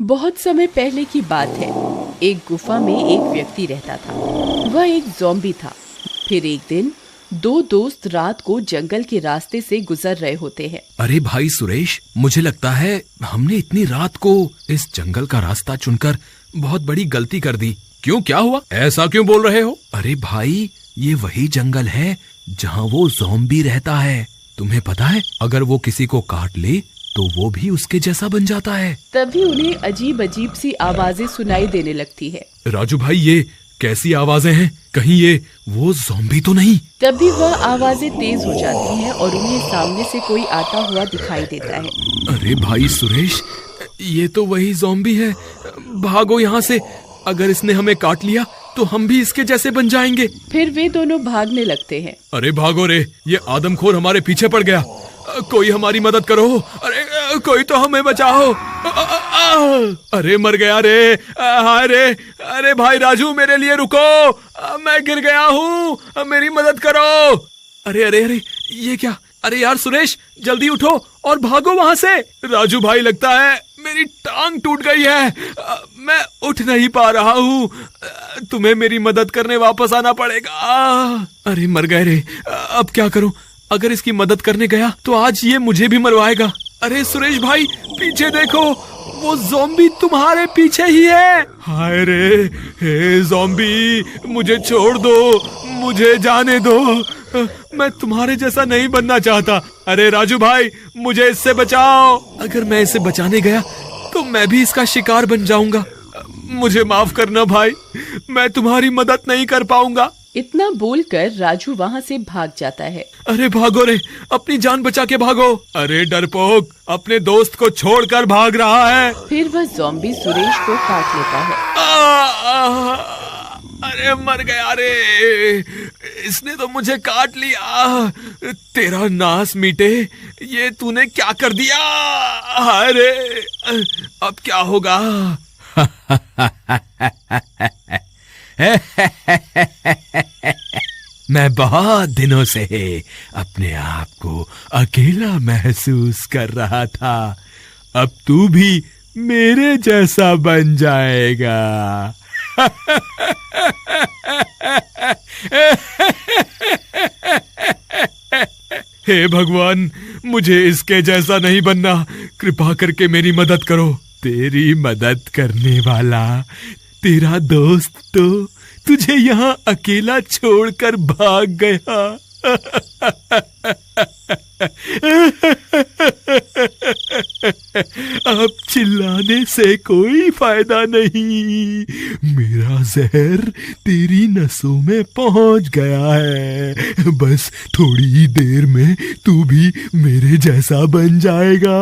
बहुत समय पहले की बात है। एक गुफा में एक व्यक्ति रहता था। वह एक ज़ॉम्बी था। फिर एक दिन दो दोस्त रात को जंगल के रास्ते से गुजर रहे होते हैं। अरे भाई सुरेश, मुझे लगता है हमने इतनी रात को इस जंगल का रास्ता चुनकर बहुत बड़ी गलती कर दी। क्यों, क्या हुआ? ऐसा क्यों बोल रहे हो? अरे भाई, ये वही जंगल है जहाँ वो ज़ॉम्बी रहता है। तुम्हें पता है, अगर वो किसी को काट ले तो वो भी उसके जैसा बन जाता है। तभी उन्हें अजीब अजीब सी आवाजें सुनाई देने लगती है। राजू भाई, ये कैसी आवाजें हैं? कहीं ये वो ज़ॉम्बी तो नहीं? तभी वह आवाजें तेज हो जाती हैं और उन्हें सामने से कोई आता हुआ दिखाई देता है। अरे भाई सुरेश, ये तो वही ज़ॉम्बी है। भागो यहाँ से, अगर इसने हमें काट लिया तो हम भी इसके जैसे बन जाएंगे। फिर वे दोनों भागने लगते हैं। अरे भागो रे, ये आदमखोर हमारे पीछे पड़ गया। कोई हमारी मदद करो। अरे कोई तो हमें बचाओ। अरे मर गया रे, हाय रे। अरे भाई राजू, मेरे लिए रुको, मैं गिर गया हूँ, मेरी मदद करो। अरे अरे अरे, ये क्या? अरे यार सुरेश, जल्दी उठो और भागो वहां से। राजू भाई, लगता है मेरी टांग टूट गई है, मैं उठ नहीं पा रहा हूँ। तुम्हें मेरी मदद करने वापस आना पड़ेगा। अरे मर गए रे, अब क्या करूं? अगर इसकी मदद करने गया तो आज ये मुझे भी मरवाएगा। अरे सुरेश भाई, पीछे देखो, वो ज़ॉम्बी तुम्हारे पीछे ही है। हाय रे, हे ज़ॉम्बी, मुझे छोड़ दो, मुझे जाने दो, मैं तुम्हारे जैसा नहीं बनना चाहता। अरे राजू भाई, मुझे इससे बचाओ। अगर मैं इसे बचाने गया तो मैं भी इसका शिकार बन जाऊंगा। मुझे माफ करना भाई, मैं तुम्हारी मदद नहीं कर पाऊंगा। इतना बोलकर राजू वहाँ से भाग जाता है। अरे भागो रे, अपनी जान बचा के भागो। अरे डरपोक, अपने दोस्त को छोड़कर भाग रहा है। फिर वह ज़ॉम्बी सुरेश को काट लेता है। अरे मर गया रे, इसने तो मुझे काट लिया। तेरा नाश मीटे, ये तूने क्या कर दिया? अरे अब क्या होगा? मैं बहुत दिनों से अपने आप को अकेला महसूस कर रहा था। अब तू भी मेरे जैसा बन जाएगा। हे भगवान, मुझे इसके जैसा नहीं बनना। कृपा करके मेरी मदद करो। तेरी मदद करने वाला तेरा दोस्त तो तुझे यहाँ अकेला छोड़कर भाग गया। अब चिल्लाने से कोई फायदा नहीं। मेरा जहर तेरी नसों में पहुंच गया है। बस थोड़ी ही देर में तू भी मेरे जैसा बन जाएगा।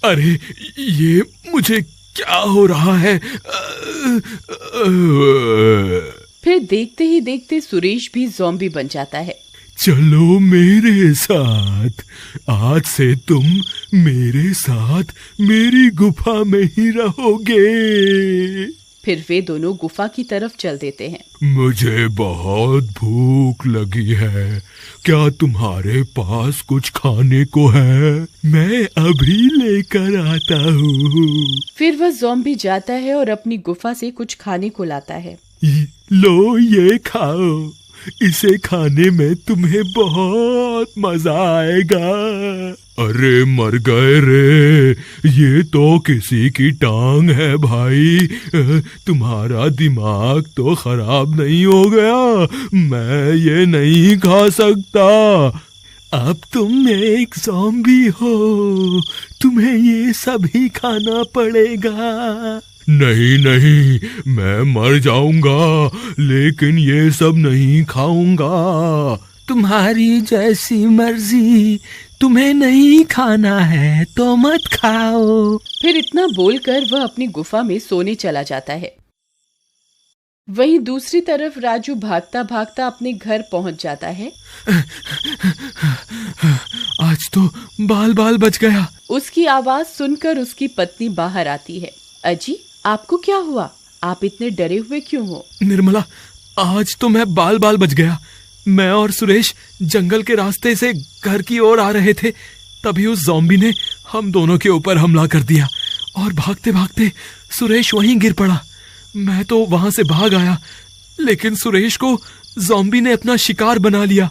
अरे ये मुझे क्या हो रहा है? फिर देखते ही देखते सुरेश भी ज़ॉम्बी बन जाता है। चलो मेरे साथ, आज से तुम मेरे साथ मेरी गुफा में ही रहोगे। फिर वे दोनों गुफा की तरफ चल देते हैं। मुझे बहुत भूख लगी है, क्या तुम्हारे पास कुछ खाने को है? मैं अभी लेकर आता हूँ। फिर वह ज़ॉम्बी जाता है और अपनी गुफा से कुछ खाने को लाता है। लो, ये खाओ, इसे खाने में तुम्हें बहुत मजा आएगा। अरे मर गए रे, ये तो किसी की टांग है भाई। तुम्हारा दिमाग तो खराब नहीं हो गया? मैं ये नहीं खा सकता। अब तुम एक ज़ॉम्बी हो, तुम्हें ये सब ही खाना पड़ेगा। नहीं नहीं, मैं मर जाऊंगा, लेकिन ये सब नहीं खाऊंगा। तुम्हारी जैसी मर्जी, तुम्हें नहीं खाना है तो मत खाओ। फिर इतना बोलकर वह अपनी गुफा में सोने चला जाता है। वहीं दूसरी तरफ राजू भागता भागता अपने घर पहुंच जाता है। आज तो बाल बाल बच गया। उसकी आवाज सुनकर उसकी पत्नी बाहर आती है। अजी, आपको क्या हुआ? आप इतने डरे हुए क्यों हो? निर्मला, आज तो मैं बाल बाल बच गया। मैं और सुरेश जंगल के रास्ते से घर की ओर आ रहे थे, तभी उस ज़ॉम्बी ने हम दोनों के ऊपर हमला कर दिया और भागते भागते सुरेश वहीं गिर पड़ा। मैं तो वहां से भाग आया, लेकिन सुरेश को ज़ॉम्बी ने अपना शिकार बना लिया।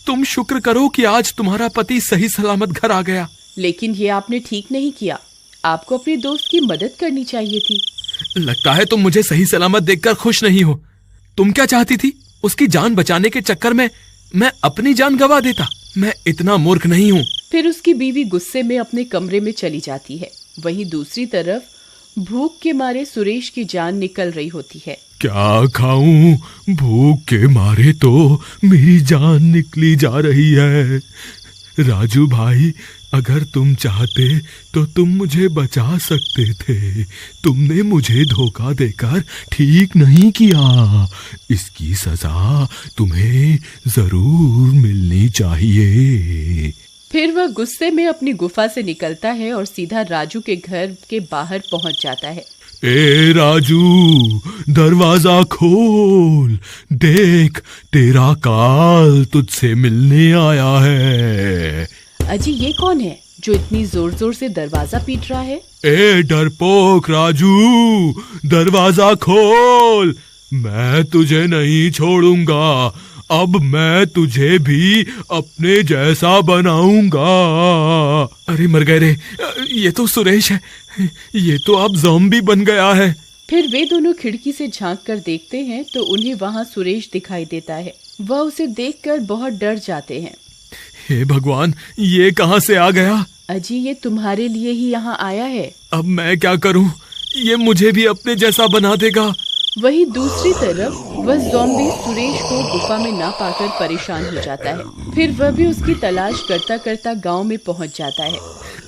तुम शुक्र करो कि आज तुम्हारा पति सही सलामत घर आ गया। लेकिन ये आपने ठीक नहीं किया, आपको अपने दोस्त की मदद करनी चाहिए थी। लगता है तुम मुझे सही सलामत देखकर खुश नहीं हो। तुम क्या चाहती थी? उसकी जान बचाने के चक्कर में मैं अपनी जान गंवा देता? मैं इतना मूर्ख नहीं हूँ। फिर उसकी बीवी गुस्से में अपने कमरे में चली जाती है। वहीं दूसरी तरफ भूख के मारे सुरेश की जान निकल रही होती है। क्या खाऊं? भूख के मारे तो मेरी जान निकली जा रही है। राजू भाई, अगर तुम चाहते तो तुम मुझे बचा सकते थे। तुमने मुझे धोखा देकर ठीक नहीं किया। इसकी सजा तुम्हें जरूर मिलनी चाहिए। फिर वह गुस्से में अपनी गुफा से निकलता है और सीधा राजू के घर के बाहर पहुंच जाता है। ए राजू, दरवाजा खोल। देख, तेरा काल तुझसे मिलने आया है। अजी, ये कौन है जो इतनी जोर जोर से दरवाजा पीट रहा है? ए डरपोक राजू, दरवाजा खोल। मैं तुझे नहीं छोड़ूंगा। अब मैं तुझे भी अपने जैसा बनाऊंगा। अरे मर गए रे, ये तो सुरेश है। ये तो अब ज़ॉम्बी बन गया है। फिर वे दोनों खिड़की से झांक कर देखते हैं तो उन्हें वहाँ सुरेश दिखाई देता है। वह उसे देखकर बहुत डर जाते हैं। हे भगवान, ये कहाँ से आ गया? अजी, ये तुम्हारे लिए ही यहाँ आया है। अब मैं क्या करूं? ये मुझे भी अपने जैसा बना देगा। वहीं दूसरी तरफ वह ज़ॉम्बी सुरेश को गुफा में ना पाकर परेशान हो जाता है। फिर वह भी उसकी तलाश करता करता गांव में पहुंच जाता है।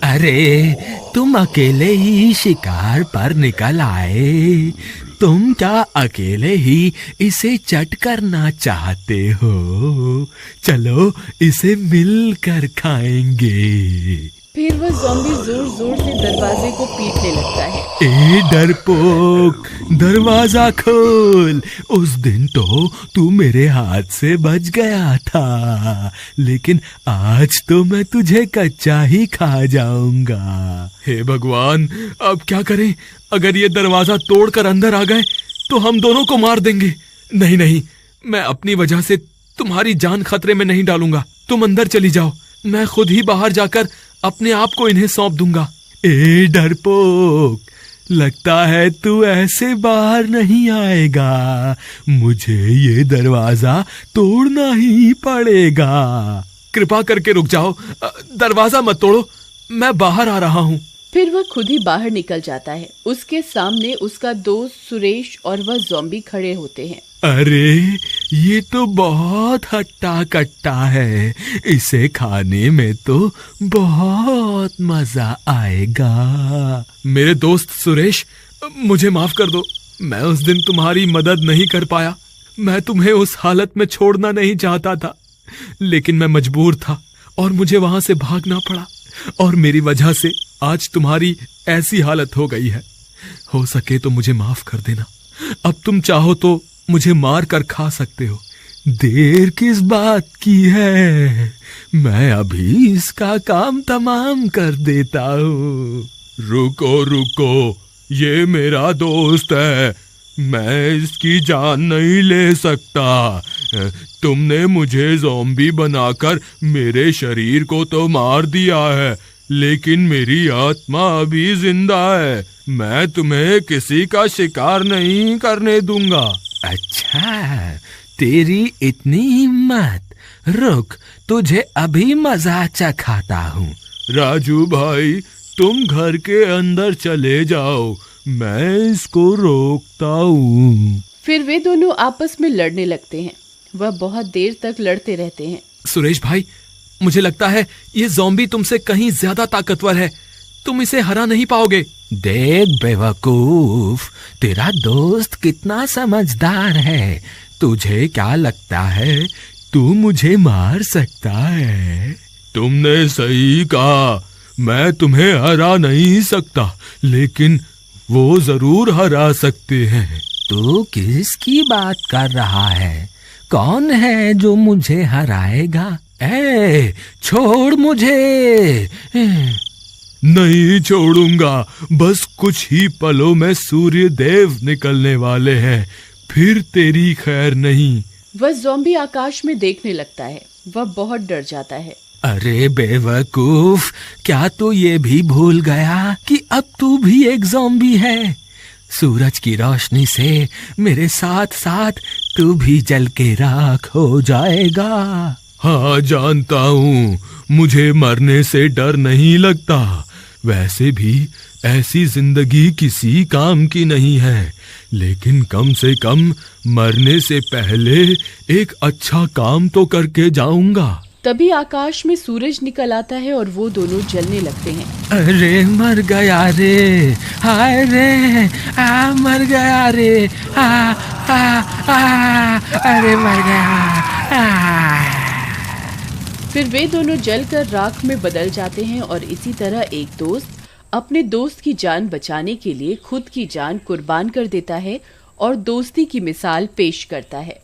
अरे, तुम अकेले ही शिकार पर निकल आए। तुम क्या अकेले ही इसे चट करना चाहते हो? चलो इसे मिलकर खाएंगे। फिर वह ज़ॉम्बी जोर जोर से दरवाजे को पीटने लगता है। ए डरपोक, दरवाजा खोल। उस दिन तो तू मेरे हाथ से बच गया था, लेकिन आज तो मैं तुझे कच्चा ही खा जाऊंगा। हे भगवान, अब क्या करें? अगर ये दरवाजा तोड़कर अंदर आ गए तो हम दोनों को मार देंगे। नहीं नहीं, मैं अपनी वजह से तुम्हारी जान खतरे में नहीं डालूंगा। तुम अंदर चली जाओ, मैं खुद ही बाहर जाकर अपने आप को इन्हें सौंप दूंगा। ए डरपोक, लगता है तू ऐसे बाहर नहीं आएगा। मुझे ये दरवाजा तोड़ना ही पड़ेगा। कृपा करके रुक जाओ, दरवाजा मत तोड़ो, मैं बाहर आ रहा हूँ। फिर वह खुद ही बाहर निकल जाता है। उसके सामने उसका दोस्त सुरेश और वह ज़ॉम्बी खड़े होते हैं। अरे, ये तो बहुत हट्टा कट्टा है। इसे खाने में तो बहुत मजा आएगा। मेरे दोस्त सुरेश, मुझे माफ कर दो। मैं उस दिन तुम्हारी मदद नहीं कर पाया। मैं तुम्हें उस हालत में छोड़ना नहीं चाहता था, लेकिन मैं मजबूर था और मुझे वहां से भागना पड़ा। और मेरी वजह से आज तुम्हारी ऐसी हालत हो गई है। हो सके तो मुझे माफ कर देना। अब तुम चाहो तो मुझे मार कर खा सकते हो। देर किस बात की है? मैं अभी इसका काम तमाम कर देता हूँ। रुको रुको, ये मेरा दोस्त है। मैं इसकी जान नहीं ले सकता। तुमने मुझे ज़ॉम्बी बनाकर मेरे शरीर को तो मार दिया है, लेकिन मेरी आत्मा अभी जिंदा है। मैं तुम्हें किसी का शिकार नहीं करने दूंगा। अच्छा, तेरी इतनी हिम्मत? रुक, तुझे अभी मजा चखाता हूँ। राजू भाई, तुम घर के अंदर चले जाओ, मैं इसको रोकता हूँ। फिर वे दोनों आपस में लड़ने लगते हैं। वह बहुत देर तक लड़ते रहते हैं। सुरेश भाई, मुझे लगता है ये ज़ॉम्बी तुमसे कहीं ज्यादा ताकतवर है। तुम इसे हरा नहीं पाओगे। देख बेवकूफ, तेरा दोस्त कितना समझदार है। तुझे क्या लगता है तू मुझे मार सकता है? तुमने सही कहा, मैं तुम्हें हरा नहीं सकता, लेकिन वो जरूर हरा सकते हैं। तू किसकी बात कर रहा है? कौन है जो मुझे हराएगा? ए, छोड़ मुझे। नहीं छोड़ूंगा। बस कुछ ही पलों में सूर्य देव निकलने वाले हैं, फिर तेरी खैर नहीं। वह ज़ॉम्बी आकाश में देखने लगता है। वह बहुत डर जाता है। अरे बेवकूफ, क्या तू ये भी भूल गया कि अब तू भी एक ज़ॉम्बी है? सूरज की रोशनी से मेरे साथ साथ तू भी जल के राख हो जाएगा। हाँ जानता हूँ, मुझे मरने से डर नहीं लगता। वैसे भी ऐसी जिंदगी किसी काम की नहीं है, लेकिन कम से कम मरने से पहले एक अच्छा काम तो करके जाऊंगा। तभी आकाश में सूरज निकल आता है और वो दोनों जलने लगते हैं। अरे मर गया रे, हाय रे, मर गया रे, अरे मर गया। फिर वे दोनों जलकर राख में बदल जाते हैं और इसी तरह एक दोस्त अपने दोस्त की जान बचाने के लिए खुद की जान कुर्बान कर देता है और दोस्ती की मिसाल पेश करता है।